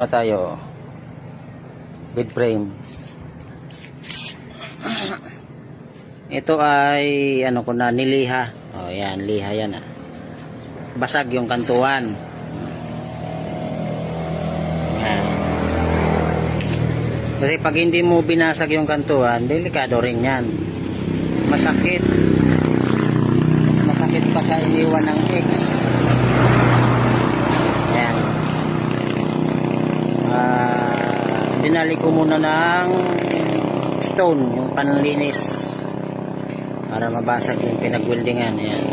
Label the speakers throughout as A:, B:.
A: Tayo bed frame. Ito ay ano ko na niliha. Oh, yan, liha yan ah. Basag yung kantuan. Yan. Kasi pag hindi mo binasag yung kantuan, delikado rin yan. Masakit. Mas masakit pa sa iniwan ng X. Yan. Dinali ko muna ng stone, yung panlinis para mabasag yung pinagwildingan. Yan.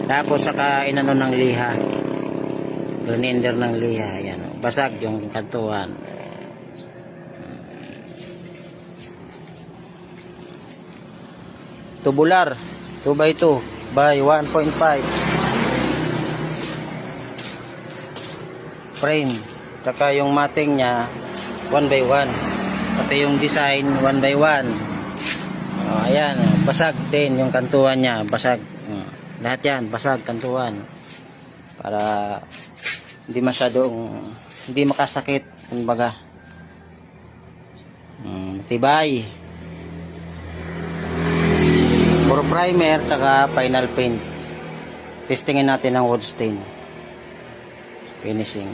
A: Tapos saka inano ng liha, grinder ng liha. Yan. Basag yung kantuan. Tubular 2x2 by 1.5 frame, saka yung mating nya 1x1, pati yung design 1x1. Ayan, basag din yung kantuan nya, basag. Lahat yan basag kantuan, para hindi masyadong, hindi makasakit, kumbaga. Tibay. Puro primer tsaka final paint. Testingin natin ang wood stain finishing.